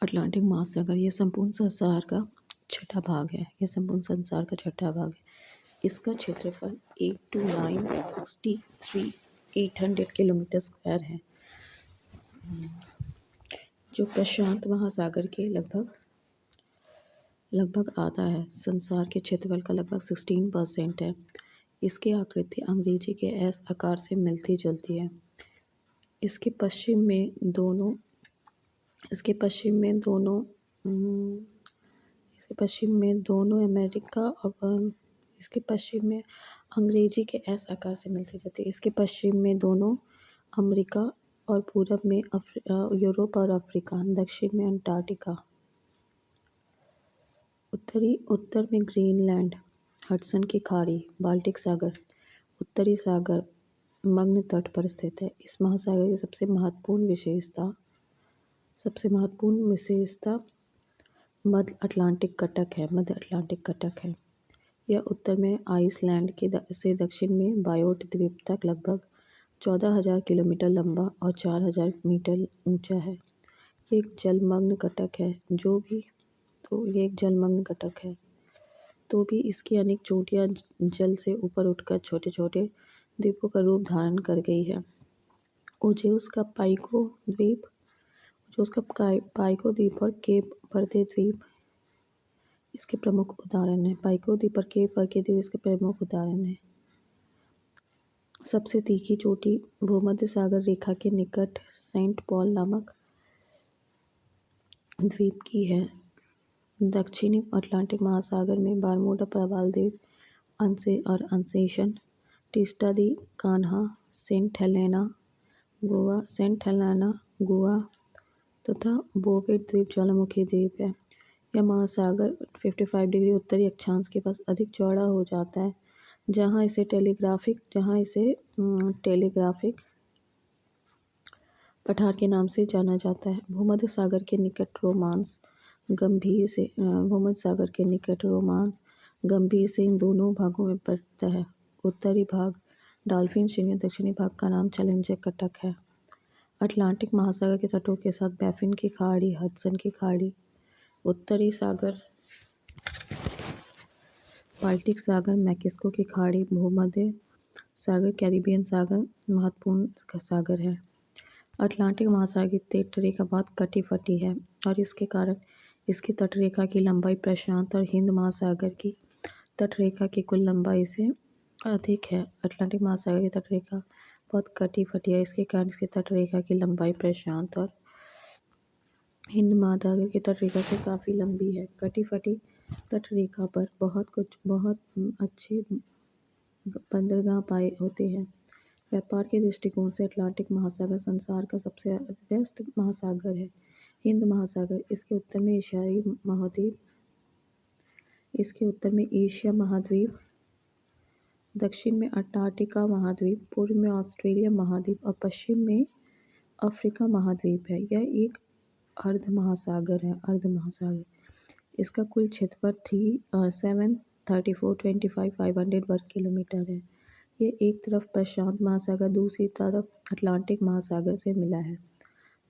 Atlantic महासागर ये संपूर्ण संसार का छठा भाग है। ये संपूर्ण संसार का छठा भाग है। इसका क्षेत्रफल 8 किलोमीटर स्क्वायर है, जो प्रशांत महासागर के लगभग आधा है। संसार के क्षेत्रफल का लगभग 16% है। इसकी आकृति अंग्रेजी के एस आकार से मिलती जुलती है। इसके पश्चिम में दोनों इसके पश्चिम में दोनों अमेरिका और इसके पश्चिम में अंग्रेजी के एस आकार से मिलती जुलती है। इसके पश्चिम में दोनों अमेरिका और पूरब में यूरोप और अफ्रीका, दक्षिण में अंटार्कटिका, उत्तर में ग्रीनलैंड, हडसन की खाड़ी, बाल्टिक सागर, उत्तरी सागर मग्न तट पर स्थित है। इस महासागर की सबसे महत्वपूर्ण विशेषता मध्य अटलांटिक कटक है। यह उत्तर में आइसलैंड से दक्षिण में बायोट द्वीप तक लगभग 14,000 किलोमीटर लंबा और 4,000 मीटर ऊंचा है। ये एक जलमग्न कटक है, तो भी इसकी अनेक चोटियाँ जल से ऊपर उठकर छोटे छोटे द्वीपों का रूप धारण कर गई है। ओजेउस का पाइको द्वीप और केप वर्दे द्वीप इसके प्रमुख उदाहरण हैं। पाइको द्वीप और केप वर्दे द्वीप इसके प्रमुख उदाहरण हैं। सबसे तीखी चोटी भूमध्य सागर रेखा के निकट सेंट पॉल नामक द्वीप की है। दक्षिणी अटलांटिक महासागर में बारमूडा प्रवाल द्वीप और अंसेशन, टिस्टा दी कान्हा, सेंट हेलेना गोवा तथा बोवेट द्वीप ज्वालामुखी द्वीप है। यह महासागर 55 डिग्री उत्तरी अक्षांश के पास अधिक चौड़ा हो जाता है, जहाँ इसे टेलीग्राफिक पठार के नाम से जाना जाता है। भूमध्य सागर के निकट रोमांस गंभीर से इन दोनों भागों में बढ़ता है। उत्तरी भाग डॉल्फिन श्रेणी, दक्षिणी भाग का नाम चैलेंजर कटक है। अटलांटिक महासागर के तटों के साथ बैफिन की खाड़ी, हडसन की खाड़ी, उत्तरी सागर बाल्टिक सागर, मैक्सिको की खाड़ी, भूमध्य सागर, कैरिबियन सागर महत्वपूर्ण सागर है। अटलांटिक महासागर की तटरेखा बहुत कटी-फटी है और इसके कारण इसकी तटरेखा की लंबाई प्रशांत और हिंद महासागर की तटरेखा की कुल लंबाई से अधिक है। अटलांटिक महासागर की तटरेखा बहुत कटी-फटी है, इसके कारण इसकी तटरेखा की लंबाई प्रशांत और हिंद महासागर की तटरेखा से काफ़ी लंबी है। कटी-फटी तटरेखा पर बहुत अच्छे बंदरगाह पाए होते हैं। व्यापार के दृष्टिकोण से अटलांटिक महासागर संसार का सबसे व्यस्त महासागर है। हिंद महासागर इसके उत्तर में एशिया महाद्वीप, दक्षिण में अंटार्कटिका महाद्वीप, पूर्व में ऑस्ट्रेलिया महाद्वीप और पश्चिम में अफ्रीका महाद्वीप है। यह एक अर्ध महासागर। इसका कुल क्षेत्रफल 734,25,500 वर्ग किलोमीटर है। ये एक तरफ प्रशांत महासागर, दूसरी तरफ अटलांटिक महासागर से मिला है।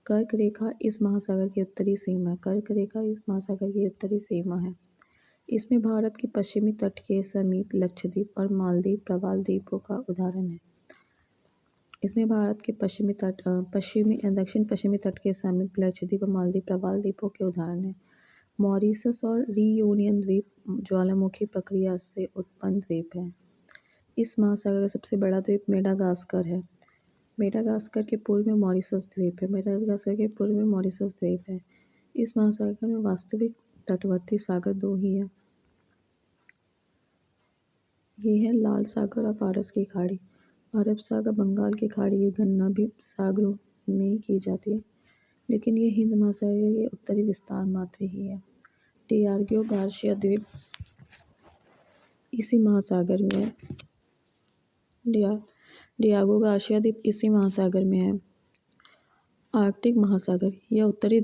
कर्क रेखा इस महासागर की उत्तरी सीमा है। इसमें भारत के पश्चिमी तट के समीप लक्षद्वीप और मालदीव प्रवाल द्वीपों का उदाहरण है। इसमें भारत के दक्षिण पश्चिमी तट के समीप लक्षद्वीप और मालदीव प्रवाल द्वीपों के उदाहरण हैं। मॉरीशस और रियूनियन द्वीप ज्वालामुखी प्रक्रिया से उत्पन्न द्वीप है। इस महासागर का सबसे बड़ा द्वीप मेडागास्कर है। मेडागास्कर के पूर्व में मॉरीशस द्वीप है। इस महासागर में वास्तविक तटवर्ती सागर दो ही हैं। ये है लाल सागर और फारस की खाड़ी। अरब सागर, बंगाल की खाड़ी, ये गणना भी सागरों में की जाती है, लेकिन ये हिंद महासागर के उत्तरी विस्तार मात्र ही है। डियागो गार्सिया द्वीप इसी महासागर में है। डियागो गार्सिया द्वीप इसी महासागर में है। आर्कटिक महासागर यह उत्तरी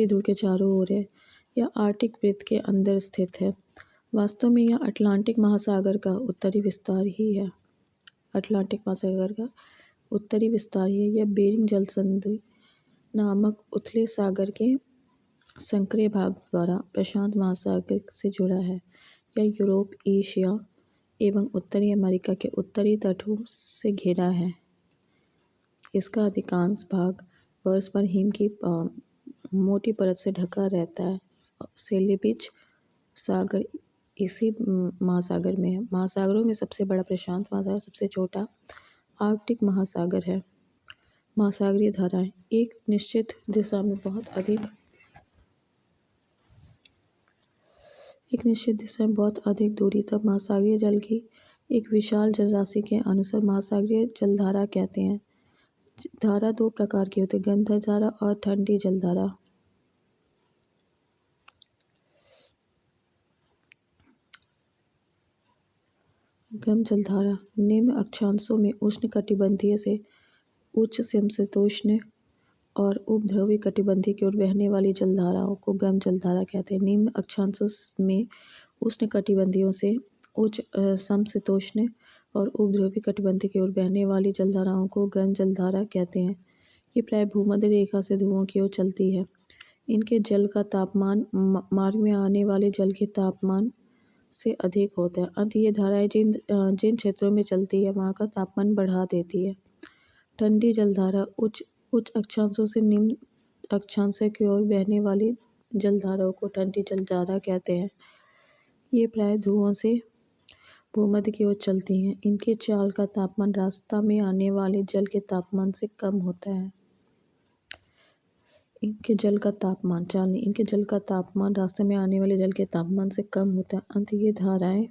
ध्रुव के चारों ओर है। यह आर्कटिक वृत्त के अंदर स्थित है। वास्तव में यह अटलांटिक महासागर का उत्तरी विस्तार ही है। यह बेरिंग जलसंधि नामक उथले सागर के संकरे भाग द्वारा प्रशांत महासागर से जुड़ा है। यह यूरोप, एशिया एवं उत्तरी अमेरिका के उत्तरी तटों से घिरा है। इसका अधिकांश भाग वर्ष भर हिम की मोटी परत से ढका रहता है। सेलिबिच सागर इसी महासागर में है। महासागरों में सबसे बड़ा प्रशांत महासागर, सबसे छोटा आर्कटिक महासागर है। महासागरीय धाराएं एक निश्चित दिशा में बहुत अधिक दूरी तक महासागरीय जल की एक विशाल जलराशि के अनुसार महासागरीय जलधारा कहते हैं। धारा दो प्रकार की होती है, गर्म जलधारा और ठंडी जलधारा। गर्म जलधारा निम्न अक्षांशों में उष्णकटिबंधीय से उच्च समशीतोष्ण और उपध्रुवी कटिबंधीय की ओर बहने वाली जलधाराओं को गर्म जलधारा कहते हैं। निम्न अक्षांशों में उष्णकटिबंधीयों से उच्च समशीतोष्ण और उपध्रुवी कटिबंधीय की ओर बहने वाली जलधाराओं को गर्म जलधारा कहते हैं। ये प्राय भूमध्य रेखा से ध्रुवों की ओर चलती है। इनके जल का तापमान मार्ग में आने वाले जल के तापमान से अधिक होता है। अतः ये धाराएं जिन क्षेत्रों में चलती है वहाँ का तापमान बढ़ा देती है। ठंडी जलधारा उच्च अक्षांशों से निम्न अक्षांशों की ओर बहने वाली जलधाराओं को ठंडी जलधारा कहते हैं। ये प्राय ध्रुवों से भूमध्य की ओर चलती हैं। इनके चाल का तापमान रास्ता में आने वाले जल के तापमान से कम होता है। इनके जल का तापमान रास्ते में आने वाले जल के तापमान से कम होता है। अंत ये धाराएं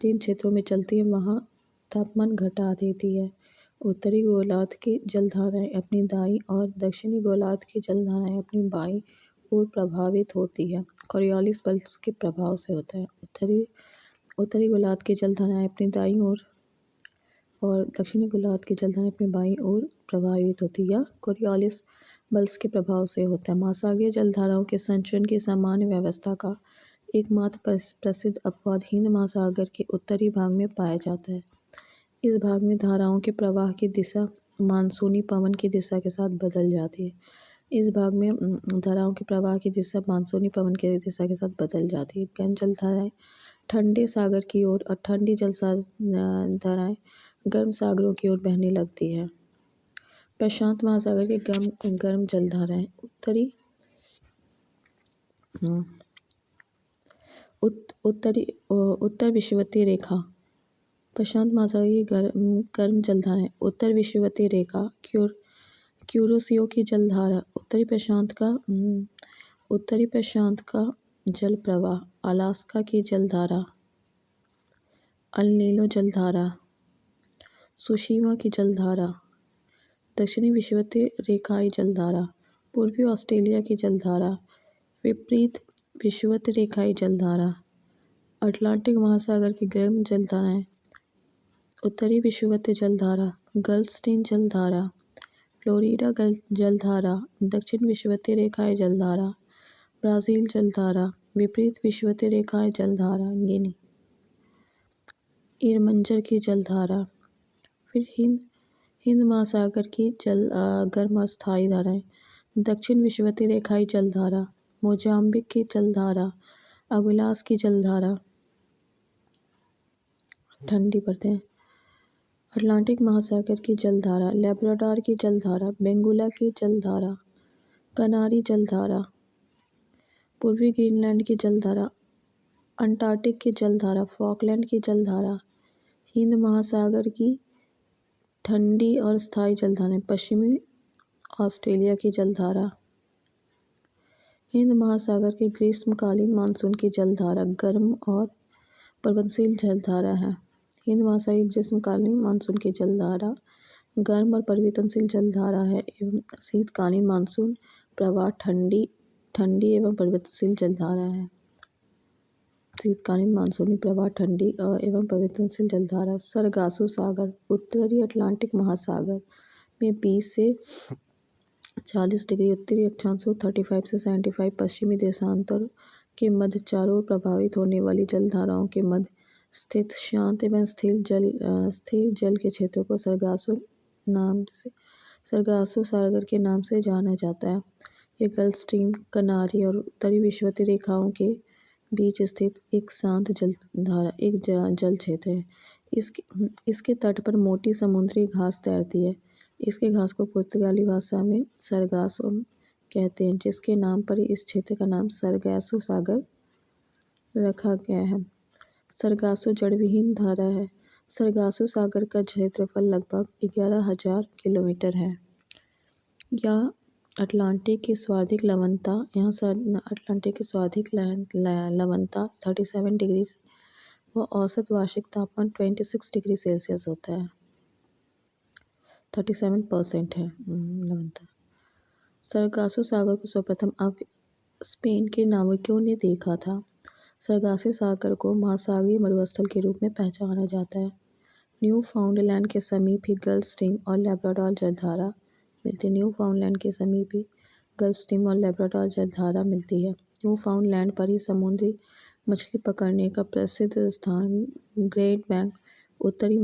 जिन क्षेत्रों में चलती है वहाँ तापमान घटा देती है। उत्तरी गोलार्ध की जलधाराएं अपनी दाईं और दक्षिणी गोलार्ध की जलधाराएं अपनी बाईं ओर प्रभावित होती है। कोरियोलिस बल्स के प्रभाव से होता है। उत्तरी गोलार्ध की जलधाराएं अपनी दाईं ओर और दक्षिणी गोलार्ध की जलधाराएं अपनी बाईं ओर प्रभावित होती है या कोरियोलिस बल्स के प्रभाव से होता है। महासागरीय जलधाराओं के संचरण की सामान्य व्यवस्था का एकमात्र प्रसिद्ध अपवाद हिंद महासागर के उत्तरी भाग में पाया जाता है। इस भाग में धाराओं के प्रवाह की दिशा मानसूनी पवन की दिशा के साथ बदल जाती है। गर्म जलधाराएं ठंडे सागर की ओर और ठंडी जलधाराएं गर्म सागरों की ओर बहने लगती है। प्रशांत महासागर की गर्म जलधाराएं उत्तर विषुवतीय रेखा। प्रशांत महासागर की गर्म जलधाराएं उत्तर विषुवतीय रेखा, क्यूरोसियो की जलधारा, उत्तरी प्रशांत का जल प्रवाह, अलास्का की जलधारा, अल-नीलो जलधारा, सुशीमा की जलधारा, दक्षिणी विषुवतीय रेखाई जलधारा, पूर्वी ऑस्ट्रेलिया की जलधारा, विपरीत विषुवतीय रेखाई जलधारा, अटलांटिक महासागर की गर्म जलधाराएं, उत्तरी विषुवतीय जलधारा, गल्फ स्ट्रीम जलधारा, फ्लोरिडा जलधारा, दक्षिण विषुवतीय रेखाई जलधारा, ब्राज़ील जलधारा, विपरीत विषुवतीय रेखाई जलधारा, गिनी, इरमंजर की जलधारा। फिर हिंद महासागर की गर्म अस्थायी धाराएं, दक्षिण विषुवतीय रेखाई जलधारा, मोजाम्बिक की जलधारा, अगुलास की जलधारा, ठंडी परतें, अटलांटिक महासागर की जलधारा, लेब्राडोर की जलधारा, बेंगुला की जलधारा, कनारी जलधारा, पूर्वी ग्रीनलैंड की जलधारा, अंटार्कटिक की जलधारा, फॉकलैंड की जलधारा, हिंद महासागर की ठंडी और स्थायी जलधाराएं, पश्चिमी ऑस्ट्रेलिया की जलधारा, हिंद महासागर की ग्रीष्मकालीन मानसून की जलधारा गर्म और परिवर्तनशील जलधारा है। हिंद महासागर की ग्रीष्मकालीन मानसून की जलधारा गर्म और परिवर्तनशील जलधारा है एवं शीतकालीन मानसून प्रवाह ठंडी एवं परिवर्तनशील जलधारा है। शीतकालीन मानसूनी प्रवाह ठंडी एवं परिवर्तनशील जलधारा। सरगासो सागर उत्तरी अटलांटिक महासागर में 20 से 40 डिग्री उत्तरी अक्षांशों 35 से 75 पश्चिमी देशांतर के मध्य चारों ओर प्रभावित होने वाली जलधाराओं के मध्य स्थित शांत एवं स्थिर जल के क्षेत्र को सरगासो सागर के नाम से जाना जाता है। यह गल्फ स्ट्रीम, कनारी और उत्तरी विषुवतीय रेखाओं के बीच स्थित एक शांत जल क्षेत्र है। इसके तट पर मोटी समुद्री घास तैरती है। इसके घास को पुर्तगाली भाषा में सरगासो कहते हैं, जिसके नाम पर ही इस क्षेत्र का नाम सरगासो सागर रखा गया है। सरगासो जड़विहीन धारा है। सरगासो सागर का क्षेत्रफल लगभग 11,000 किलोमीटर है। यहाँ अटलांटिक की सर्वाधिक लवणता 37 डिग्री व औसत वार्षिक तापमान 26 डिग्री सेल्सियस होता है। 37% है लवणता। सरगासो सागर को सर्वप्रथम अब स्पेन के नाविकों ने देखा था। सरगासो सागर को महासागरीय मरुस्थल के रूप में पहचाना जाता है। न्यू फाउंडलैंड के समीप ही गल्फ स्ट्रीम और लैब्राडोर जलधारा मिलती है। न्यू फाउंडलैंड के समीप ही गल्फ स्ट्रीम और लैब्राडोर जलधारा मिलती है। न्यू फाउंडलैंड पर ही समुद्री मछली पकड़ने का प्रसिद्ध स्थान ग्रेट बैंक उत्तरी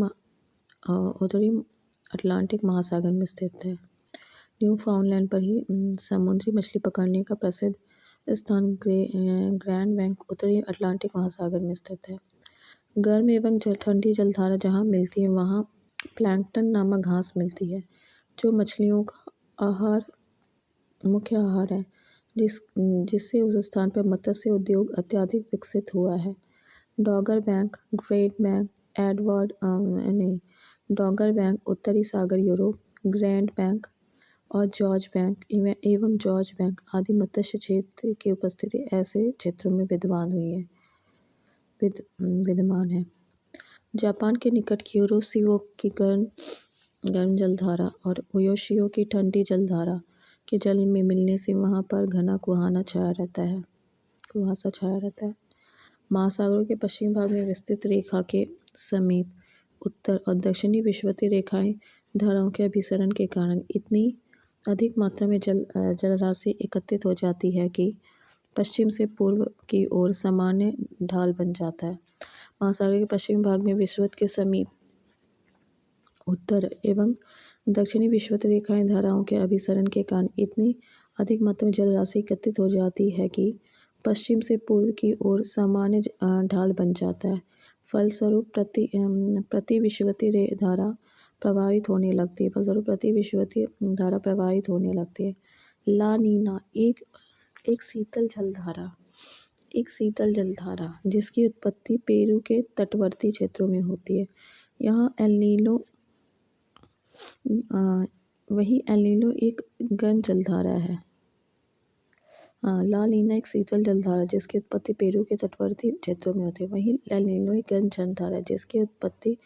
अटलांटिक महासागर में स्थित है। न्यू फाउंडलैंड पर ही समुद्री मछली पकड़ने का प्रसिद्ध स्थान ग्रैंड बैंक उत्तरी अटलांटिक महासागर में स्थित है। गर्म एवं ठंडी जलधारा जहाँ मिलती है वहाँ प्लैंकटन नामक घास मिलती है, जो मछलियों का मुख्य आहार है, जिससे उस स्थान पर मत्स्य उद्योग अत्यधिक विकसित हुआ है। डॉगर बैंक, ग्रेट बैंक, डॉगर बैंक उत्तरी सागर यूरोप, ग्रैंड बैंक और जॉर्ज बैंक एवं जॉर्ज बैंक आदि मत्स्य क्षेत्र की उपस्थिति ऐसे क्षेत्रों में विद्यमान है। जापान के निकट क्यूरोशियो की गर्म जलधारा और ओयोशियो की ठंडी जलधारा के जल में मिलने से वहाँ पर घना कुहासा छाया रहता है। महासागरों के पश्चिमी भाग में विस्तृत रेखा के समीप उत्तर और दक्षिणी विषुवतीय रेखाएं धाराओं के अभिसरण के कारण इतनी अधिक मात्रा में जलराशि एकत्रित हो जाती है कि पश्चिम से पूर्व की ओर सामान्य ढाल बन जाता है। महासागर के पश्चिमी भाग में विषुवत के समीप उत्तर एवं दक्षिणी विषुवतीय रेखाएं धाराओं के अभिसरण के कारण इतनी अधिक मात्रा में जलराशि एकत्रित हो जाती है कि पश्चिम से पूर्व की ओर सामान्य ढाल बन जाता है। फलस्वरूप प्रति विषुवतीय धारा प्रभावित होने लगती है। ला नीना एक शीतल जलधारा जिसकी उत्पत्ति पेरू के तटवर्ती क्षेत्रों में होती है। यहाँ एल नीनो एक गर्म जलधारा है। ला नीना एक शीतल जलधारा जिसकी उत्पत्ति पेरू के तटवर्ती क्षेत्रों में होती है। वहीं एल नीनो एक गर्म जलधारा है जिसकी उत्पत्ति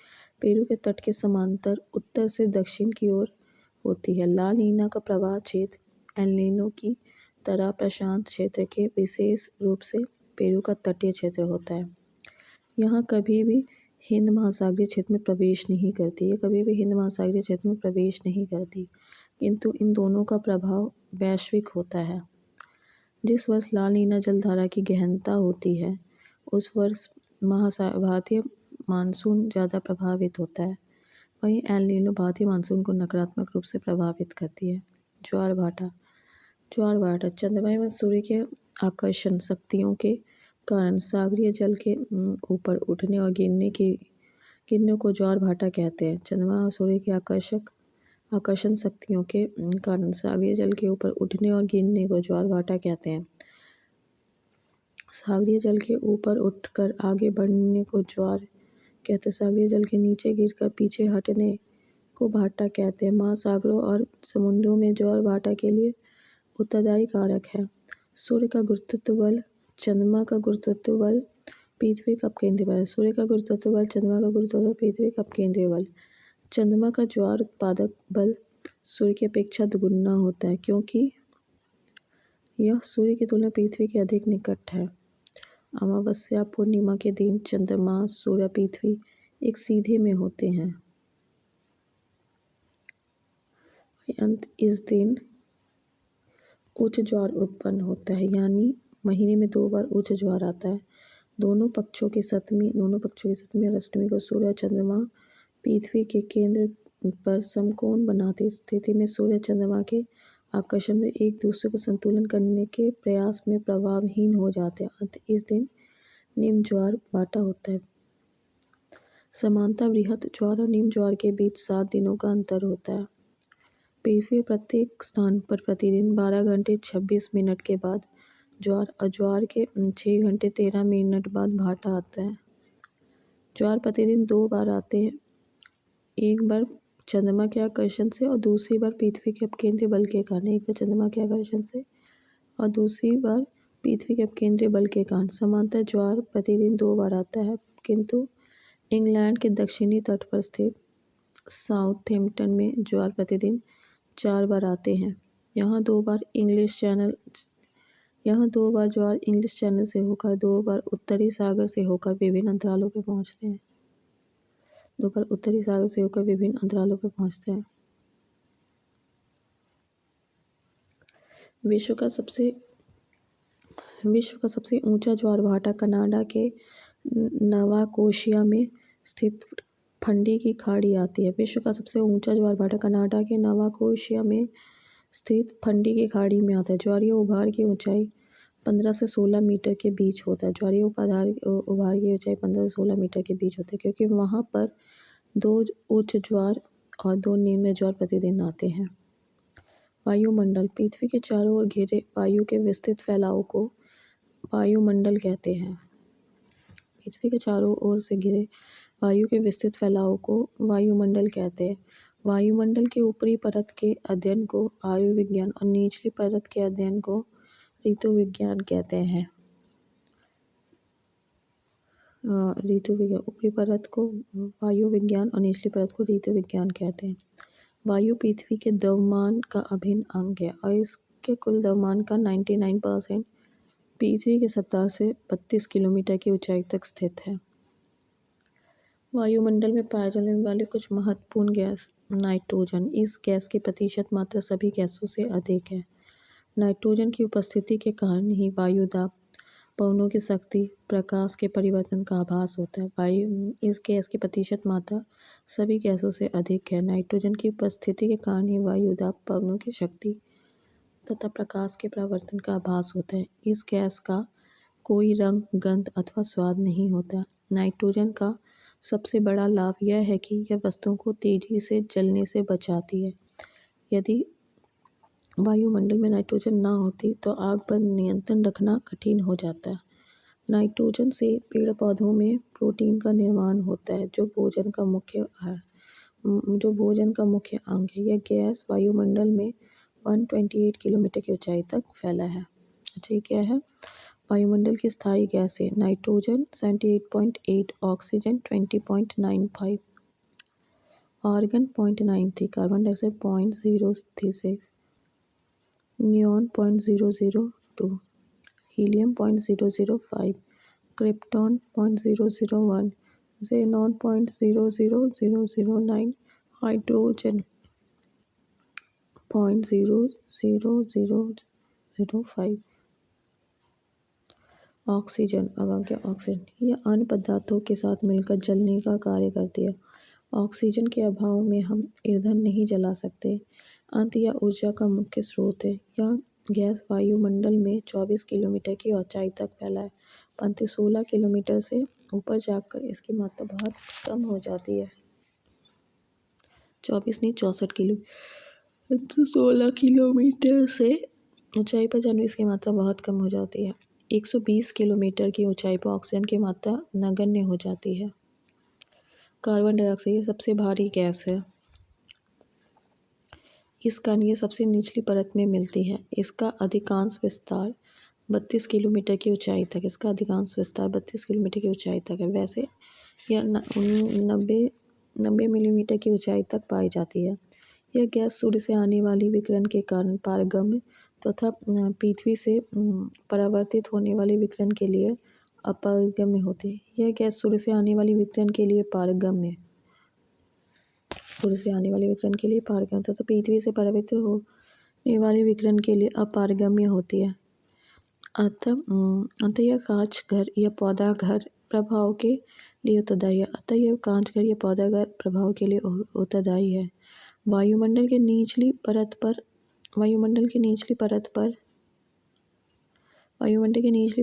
पेरू के तट के समांतर उत्तर से दक्षिण की ओर होती है। ला नीना का प्रवाह क्षेत्र एल नीनो की तरह प्रशांत क्षेत्र के विशेष रूप से पेरू का तटीय क्षेत्र होता है। यहाँ कभी भी हिंद महासागरीय क्षेत्र में प्रवेश नहीं करती, किंतु इन दोनों का प्रभाव वैश्विक होता है। जिस वर्ष ला नीना जलधारा की गहनता होती है उस वर्ष भारतीय मानसून ज़्यादा प्रभावित होता है। वहीं एल नीनो भारतीय मानसून को नकारात्मक रूप से प्रभावित करती है। ज्वार भाटा चंद्रमा एवं सूर्य के आकर्षण शक्तियों के कारण सागरीय जल के ऊपर उठने और गिरने को ज्वार भाटा कहते हैं। चंद्रमा और सूर्य के आकर्षण शक्तियों के कारण सागरीय जल के ऊपर उठने और गिरने को ज्वार भाटा कहते हैं। सागरीय जल के ऊपर उठकर आगे बढ़ने को ज्वार कहते हैं। सागरीय जल के नीचे गिरकर पीछे हटने को भाटा कहते हैं। महासागरों और समुद्रों में ज्वार भाटा के लिए उत्तरदायी कारक है सूर्य का गुरुत्व बल, चंद्रमा का गुरुत्व बल, पृथ्वी का अपकेंद्रीय बल। सूर्य का गुरुत्व बल, चंद्रमा का गुरुत्व बल, पृथ्वी का अपकेंद्रीय बल। चंद्रमा का ज्वार उत्पादक बल सूर्य की अपेक्षा दुगुना होता है, क्योंकि यह सूर्य की तुलना में पृथ्वी के अधिक निकट है। अमावस्या पूर्णिमा के दिन चंद्रमा, सूर्य, पृथ्वी एक सीधे में होते हैं। इस दिन उच्च ज्वार उत्पन्न होता है, यानी महीने में 2 बार उच्च ज्वार आता है। दोनों पक्षों की सप्तमी और अष्टमी को सूर्य और चंद्रमा पृथ्वी के केंद्र पर समकोण बनाती स्थिति में सूर्य चंद्रमा के आकर्षण में एक दूसरे को संतुलन करने के प्रयास में प्रभावहीन हो जाते हैं। अतः इस दिन निम्न ज्वार भाटा होता है। समानता बृहत ज्वार और निम्न ज्वार के बीच 7 दिनों का अंतर होता है। पृथ्वी प्रत्येक स्थान पर प्रतिदिन 12 घंटे 26 मिनट के बाद ज्वार और ज्वार के 6 घंटे 13 मिनट बाद भाटा आता है। ज्वार प्रतिदिन 2 बार आते हैं, एक बार चंद्रमा के आकर्षण से और दूसरी बार पृथ्वी के अपकेंद्रीय बल के कारण। एक बार चंद्रमा के आकर्षण से और दूसरी बार पृथ्वी के अपकेंद्रीय बल के कारण। समानतः ज्वार प्रतिदिन 2 बार आता है, किंतु इंग्लैंड के दक्षिणी तट पर स्थित साउथहैम्पटन में ज्वार प्रतिदिन 4 बार आते हैं। यहाँ दो बार ज्वार इंग्लिश चैनल से होकर 2 बार उत्तरी सागर से होकर विभिन्न अंतरालों पर पहुँचते हैं। विश्व का सबसे ऊंचा ज्वार भाटा कनाडा के नवाकोशिया में स्थित फंडी की खाड़ी आती है। विश्व का सबसे ऊंचा ज्वार भाटा कनाडा के नवाकोशिया में स्थित फंडी की खाड़ी में आता है। ज्वारीय उभार की ऊंचाई 15 से 16 मीटर के बीच होता है। ज्वारीय उभार की ऊंचाई 15 से 16 मीटर के बीच होती है, क्योंकि वहाँ पर 2 उच्च ज्वार और 2 निम्न ज्वार प्रतिदिन आते हैं। वायुमंडल। पृथ्वी के चारों ओर घिरे वायु के विस्तृत फैलाव को वायुमंडल कहते हैं। पृथ्वी के चारों ओर से घिरे वायु के विस्तृत फैलाव को वायुमंडल कहते हैं। वायुमंडल के ऊपरी परत के अध्ययन को आयुर्विज्ञान और निचली परत के अध्ययन को ऋतुविज्ञान कहते हैं। ऊपरी परत को वायुविज्ञान और निचली परत को ऋतुविज्ञान कहते हैं। वायु पृथ्वी के द्रव्यमान का अभिन्न अंग है और इसके कुल द्रव्यमान का 99% पृथ्वी की सतह से 32 किलोमीटर की ऊंचाई तक स्थित है। वायुमंडल में पाए जाने वाले कुछ महत्वपूर्ण गैस। नाइट्रोजन। इस गैस की प्रतिशत मात्रा सभी गैसों से अधिक है। नाइट्रोजन की उपस्थिति के कारण ही वायु दाब, पवनों की शक्ति, प्रकाश के परिवर्तन का आभास होता है। इस गैस की प्रतिशत मात्रा सभी गैसों से अधिक है। नाइट्रोजन की उपस्थिति के कारण ही वायु दाब, पवनों की शक्ति तथा प्रकाश के परिवर्तन का आभास होता है। इस गैस का कोई रंग, गंध अथवा स्वाद नहीं होता। नाइट्रोजन का सबसे बड़ा लाभ यह है कि यह वस्तुओं को तेजी से जलने से बचाती है। यदि वायुमंडल में नाइट्रोजन ना होती तो आग पर नियंत्रण रखना कठिन हो जाता। नाइट्रोजन से पेड़ पौधों में प्रोटीन का निर्माण होता है, जो भोजन का मुख्य अंग है। यह गैस वायुमंडल में 128 किलोमीटर की ऊंचाई तक फैला है। अच्छा, ये क्या है? वायुमंडल की स्थायी गैसें। Nitrogen 78.8, oxygen 20.95, argon 0.93, carbon dioxide 0.036, neon 0.002, helium 0.005, krypton 0.001, xenon 0.00009, hydrogen 0.00005। Oxygen. अब आ गया ऑक्सीजन। यह अन्य पदार्थों के साथ मिलकर जलने का कार्य करती है। ऑक्सीजन के अभाव में हम ईंधन नहीं जला सकते। अंत यह ऊर्जा का मुख्य स्रोत है। यह गैस वायुमंडल में 24 किलोमीटर की ऊंचाई तक फैला है, परंतु 16 किलोमीटर से ऊपर जाकर इसकी मात्रा बहुत कम हो जाती है। 24 नहीं, 64 किलोमीटर, 16 किलोमीटर से ऊंचाई पर जाने इसकी मात्रा बहुत कम हो जाती है। 120 किलोमीटर की ऊंचाई पर ऑक्सीजन की मात्रा नगण्य हो जाती है। कार्बन डाइऑक्साइड ये सबसे भारी गैस है। इस कारण ये सबसे निचली परत में मिलती है। इसका अधिकांश विस्तार 32 किलोमीटर की ऊंचाई तक है। वैसे यह 90 मिलीमीटर की ऊंचाई तक पाई जाती है। यह गैस सूर्य से आने वाली विकिरण के कारण पारगम्य तथा पृथ्वी से परावर्तित होने वाले विकिरण के लिए अपारगम्य होती है। यह गैस सूर्य से आने वाले विकिरण के लिए पारगम्य तथा पृथ्वी से परावर्तित होने वाले विकिरण के लिए अपारगम्य होती है। अतः यह कांच घर या पौधा घर प्रभाव के लिए उत्तरदायी है। वायुमंडल के निचली परत पर वायुमंडल की निचली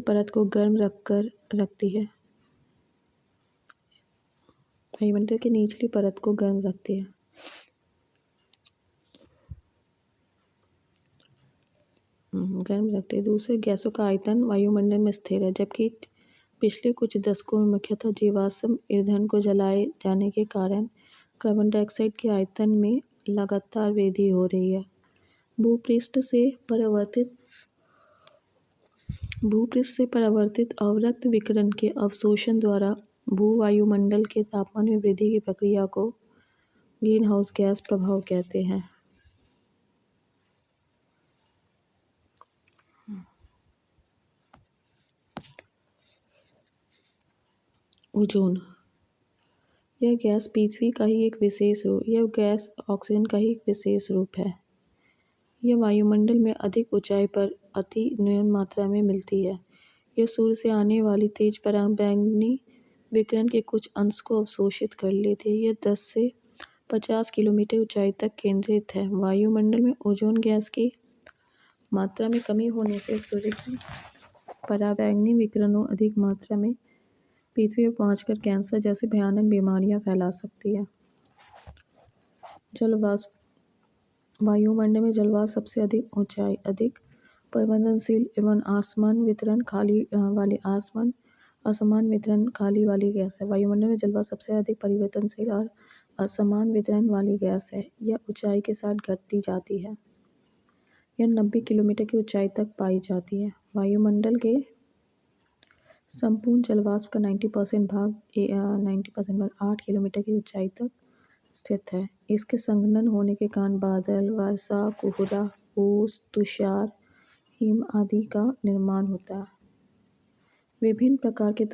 परत को गर्म रखती है। वायुमंडल की निचली परत को गर्म रखती है। दूसरे गैसों का आयतन वायुमंडल में स्थिर है, जबकि पिछले कुछ दशकों में मुख्यतः जीवाश्म ईंधन को जलाए जाने के कारण कार्बन डाइऑक्साइड के आयतन में लगातार वृद्धि हो रही है। भूपृष्ठ से परावर्तित अवरक्त विकिरण के अवशोषण द्वारा वायुमंडल के तापमान में वृद्धि की प्रक्रिया को ग्रीन हाउस गैस प्रभाव कहते हैं। ओजोन। यह गैस ऑक्सीजन का ही एक विशेष रूप है। यह वायुमंडल में अधिक ऊंचाई पर अति न्यून मात्रा में मिलती है। यह सूर्य से आने वाली तेज पराबैंगनी विकिरण के कुछ अंश को अवशोषित कर लेती है। यह 10 से 50 किलोमीटर ऊंचाई तक केंद्रित है। वायुमंडल में ओजोन गैस की मात्रा में कमी होने से सूर्य की पराबैंगनी विकिरणों अधिक मात्रा में पृथ्वी पर पहुंचकर कैंसर जैसी भयानक बीमारियां फैला सकती है। जलवाष्प। वायुमंडल में जलवाष्प सबसे अधिक परिवर्तनशील एवं असमान वितरण खाली वाली गैस है। वायुमंडल में जलवाष्प सबसे अधिक परिवर्तनशील और असमान वितरण वाली गैस है। यह ऊंचाई के साथ घटती जाती है। यह 90 किलोमीटर की ऊंचाई तक पाई जाती है। वायुमंडल के संपूर्ण जलवाष्प का 90% भाग 8 किलोमीटर की ऊंचाई तक स्थित है। इसके संघनन होने के कारण बादल, वर्षा, कोहरा, ओस, तुषार, हिम आदि का निर्माण होता है। विभिन्न प्रकार के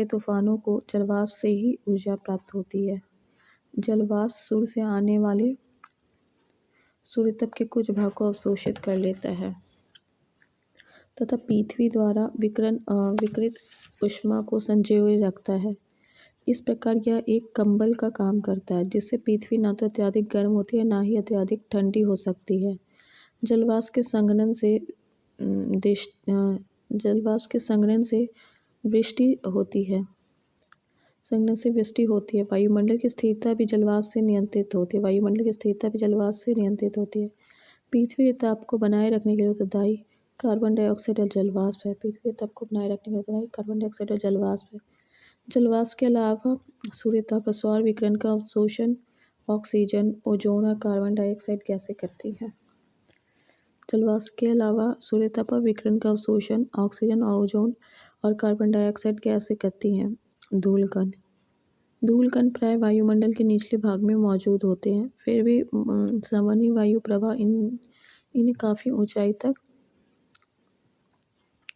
तूफानों को जलवाष्प से ही ऊर्जा प्राप्त होती है। जलवाष्प सूर्य से आने वाले सूर्यताप के कुछ भाग को अवशोषित कर लेता है तथा पृथ्वी द्वारा विकिरित ऊष्मा को संजोए रखता है। इस प्रकार यह एक कंबल का काम करता है, जिससे पृथ्वी न तो अत्यधिक गर्म होती है, न ही अत्यधिक ठंडी हो सकती है। जलवाष्प के संघनन से वृष्टि होती है। वायुमंडल की स्थिरता भी जलवाष्प से नियंत्रित होती है। पृथ्वी के ताप को बनाए रखने के लिए उत्तरदायी कार्बन डाइऑक्साइड और जलवाष्प है। जलवाष्प के अलावा सूर्यताप सौर विकिरण का अवशोषण ऑक्सीजन, ओजोन और कार्बन डाइऑक्साइड गैसें करती हैं। जलवाष्प के अलावा सूर्यताप विकिरण का अवशोषण ऑक्सीजन, ओजोन और कार्बन डाइऑक्साइड गैसें करती हैं। धूलकण प्राय वायुमंडल के निचले भाग में मौजूद होते हैं, फिर भी संवहनी वायु प्रवाह इन्हें काफ़ी ऊंचाई तक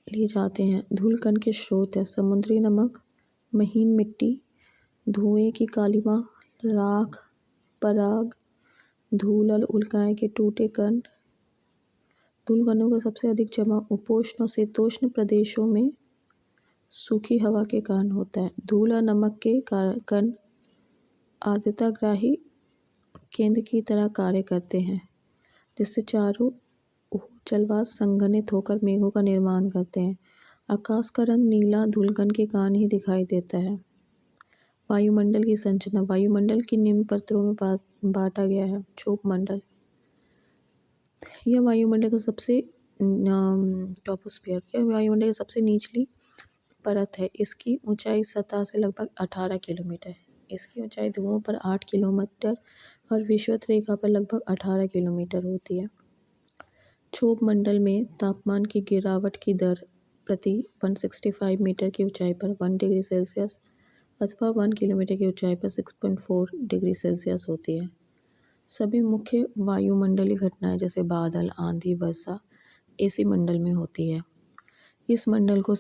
ले जाते हैं। धूलकण के स्रोत है समुद्री नमक, महीन मिट्टी, धुएं की कालिमा, राख, पराग, धूल और उल्काएं के टूटे कण। धूलकणों का सबसे अधिक जमा उपोष्ण और शीतोष्ण प्रदेशों में सूखी हवा के कारण होता है। धूल और नमक के कण आर्द्रताग्राही केंद्र की तरह कार्य करते हैं, जिससे चारों ओर जलवाष्प संघनित होकर मेघों का निर्माण करते हैं। आकाश का रंग नीला धूलकण के कारण ही दिखाई देता है। वायुमंडल की संरचना। वायुमंडल की निम्न परतों में बांटा गया है। क्षोभ मंडल। यह वायुमंडल का सबसे निचली परत है। इसकी ऊंचाई सतह से लगभग 18 किलोमीटर है। इसकी ऊंचाई ध्रुवों पर 8 किलोमीटर और विषुवत रेखा पर लगभग 18 किलोमीटर होती है। क्षोभ मंडल में तापमान की गिरावट की दर प्रति 165 मीटर की ऊंचाई पर 1 डिग्री सेल्सियस अथवा 1 किलोमीटर की ऊंचाई पर 6.4 डिग्री सेल्सियस होती है। सभी मुख्य वायुमंडलीय घटनाएं जैसे बादल, आंधी, वर्षा इसी मंडल में होती है। इस मंडल को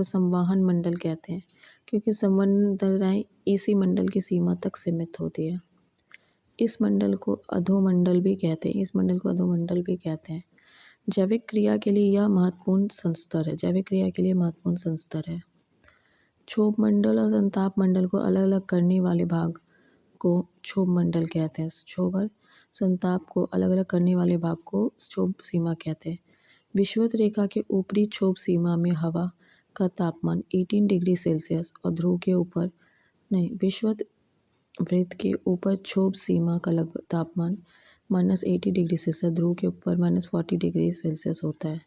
संवहन मंडल कहते हैं, क्योंकि संवहन दरारें इसी मंडल की सीमा तक सीमित होती है। इस मंडल को अधोमंडल भी कहते हैं। जैविक क्रिया के लिए यह महत्वपूर्ण संस्तर है। क्षोभ मंडल और संताप मंडल को अलग अलग करने वाले भाग को क्षोभ मंडल कहते हैं। क्षोभ और संताप को अलग अलग करने वाले भाग को क्षोभ सीमा कहते हैं। विषुवत रेखा के ऊपरी क्षोभ सीमा में हवा का तापमान 18 डिग्री सेल्सियस और ध्रुव के ऊपर विषुवत वृत्त के ऊपर क्षोभ सीमा का लगभग तापमान -80 डिग्री सेल्सियस, ध्रुव के ऊपर -40 डिग्री सेल्सियस होता है।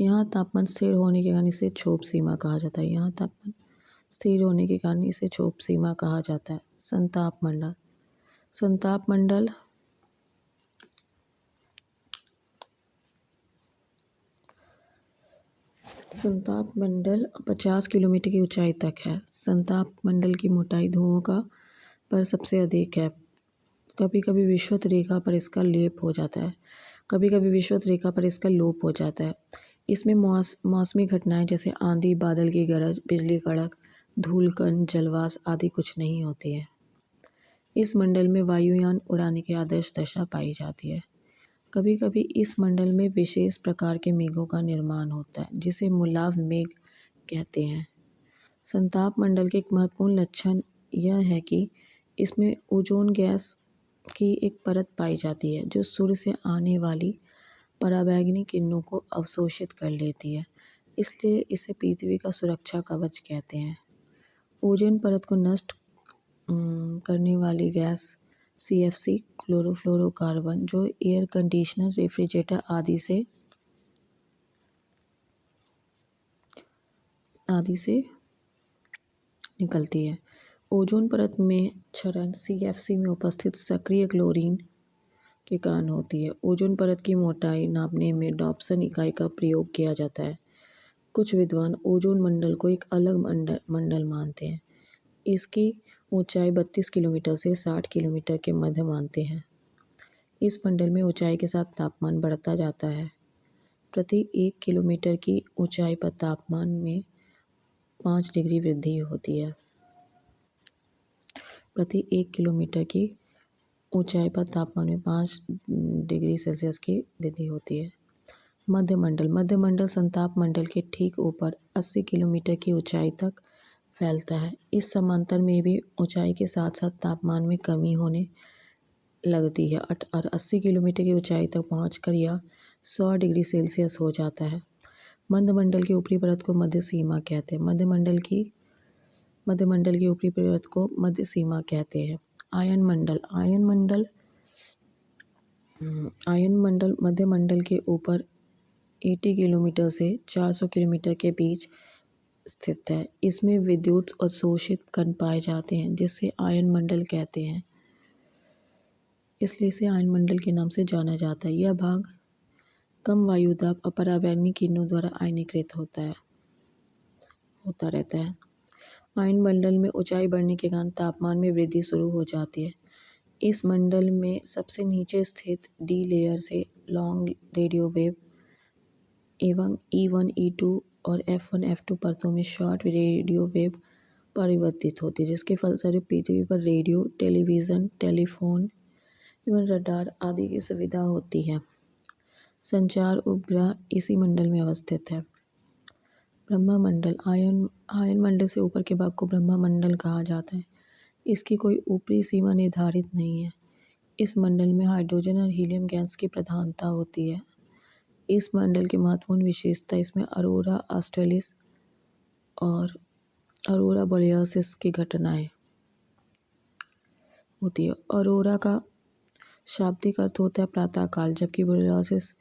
यहाँ तापमान स्थिर होने के कारण इसे क्षोभ सीमा कहा जाता है। यहाँ तापमान स्थिर होने के कारण इसे क्षोभ सीमा कहा जाता है। संताप मंडल। संताप मंडल संताप मंडल 50 किलोमीटर की ऊंचाई तक है। संताप मंडल की मोटाई धुओं का पर सबसे अधिक है। कभी कभी विषुवत रेखा पर इसका लेप हो जाता है, कभी कभी विषुवत रेखा पर इसका लोप हो जाता है। इसमें मौसमी घटनाएं जैसे आंधी, बादल की गरज, बिजली कड़क, धूलकण, जलवास आदि कुछ नहीं होती है। इस मंडल में वायुयान उड़ाने की आदर्श दशा पाई जाती है। कभी कभी इस मंडल में विशेष प्रकार के मेघों का निर्माण होता है, जिसे मुलाव मेघ कहते हैं। संताप मंडल के एक महत्वपूर्ण लक्षण यह है कि इसमें ओजोन गैस की एक परत पाई जाती है, जो सूर्य से आने वाली पराबैंगनी किरणों को अवशोषित कर लेती है। इसलिए इसे पृथ्वी का सुरक्षा कवच कहते हैं। ओजोन परत को नष्ट करने वाली गैस CFC, क्लोरोफ्लोरोकार्बन, जो एयर कंडीशनर, रेफ्रिजरेटर आदि से निकलती है। ओजोन परत में क्षरण CFC में उपस्थित सक्रिय क्लोरीन के कारण होती है। ओजोन परत की मोटाई नापने में डॉप्सन इकाई का प्रयोग किया जाता है। कुछ विद्वान ओजोन मंडल को एक अलग मंडल मानते हैं। इसकी ऊंचाई 32 किलोमीटर से 60 किलोमीटर के मध्य मानते हैं। इस मंडल में ऊंचाई के साथ तापमान बढ़ता जाता है। प्रति 1 किलोमीटर की ऊंचाई पर तापमान में 5 डिग्री वृद्धि होती है। प्रति 1 किलोमीटर की ऊंचाई पर तापमान में 5 डिग्री सेल्सियस की वृद्धि होती है। मध्य मंडल। मध्य मंडल संताप मंडल के ठीक ऊपर 80 किलोमीटर की ऊंचाई तक फैलता है। इस समांतर में भी ऊंचाई के साथ साथ तापमान में कमी होने लगती है और 80 किलोमीटर की ऊंचाई तक पहुंचकर यह 100 डिग्री सेल्सियस हो जाता है। मध्य मंडल की ऊपरी परत को मध्य सीमा कहते हैं। मध्य मंडल की ऊपरी परत को मध्य सीमा कहते हैं। आयन मंडल। आयन मंडल मध्य मंडल के ऊपर 80 किलोमीटर से 400 किलोमीटर के बीच स्थित है। इसमें विद्युत अवशोषित कण पाए जाते हैं, जिसे आयन मंडल कहते हैं। इसलिए इसे आयन मंडल के नाम से जाना जाता है। यह भाग कम वायुदाब और पराबैंगनी किरणों द्वारा आयनीकृत होता रहता है। आयन मंडल में ऊंचाई बढ़ने के कारण तापमान में वृद्धि शुरू हो जाती है। इस मंडल में सबसे नीचे स्थित डी लेयर से लॉन्ग रेडियो वेव एवं E1, E2 और F1, F2 परतों में शॉर्ट रेडियो वेव परिवर्तित होती है, जिसके फलस्वरूप पृथ्वी पर रेडियो, टेलीविज़न, टेलीफोन एवं रडार आदि की सुविधा होती है। संचार उपग्रह इसी मंडल में अवस्थित है। ब्रह्ममंडल। आयन मंडल से ऊपर के भाग को ब्रह्ममंडल कहा जाता है। इसकी कोई ऊपरी सीमा निर्धारित नहीं है। इस मंडल में हाइड्रोजन और हीलियम गैस की प्रधानता होती है। इस मंडल की महत्वपूर्ण विशेषता इसमें अरोरा ऑस्ट्रेलिस और अरोरा बोरियालिस की घटनाएं होती है। अरोरा का शाब्दिक अर्थ होता है प्रातःकाल, जबकि बोरियालिस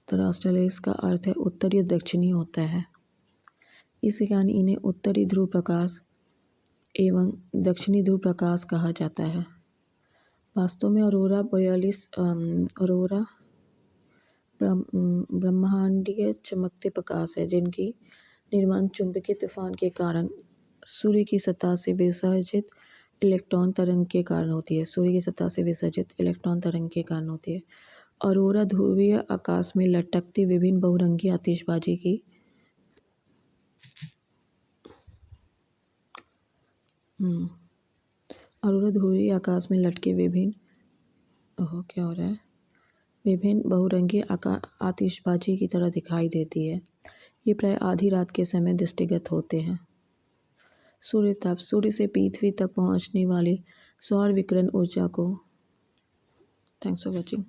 ऑस्ट्रेलिस का अर्थ है उत्तरी और दक्षिणी होता है। इस कारण इन्हें उत्तरी ध्रुव प्रकाश एवं दक्षिणी ध्रुव प्रकाश कहा जाता है। वास्तव में अरोरा बोरियालिस अरोरा ब्रह्मांडीय चमकते प्रकाश है, जिनकी निर्माण चुंबकीय तूफान के कारण सूर्य की सतह से विसर्जित इलेक्ट्रॉन तरंग के कारण होती है। अरोरा ध्रुवीय आकाश में लटकती विभिन्न बहुरंगी आतिशबाजी की अरोरा ध्रुवीय आकाश में लटके विभिन्न बहुरंगी आतिशबाजी की तरह दिखाई देती है। ये प्राय आधी रात के समय दृष्टिगत होते हैं। सूर्य ताप सूर्य से पृथ्वी तक पहुंचने वाली सौर विकिरण ऊर्जा को थैंक्स फॉर वॉचिंग।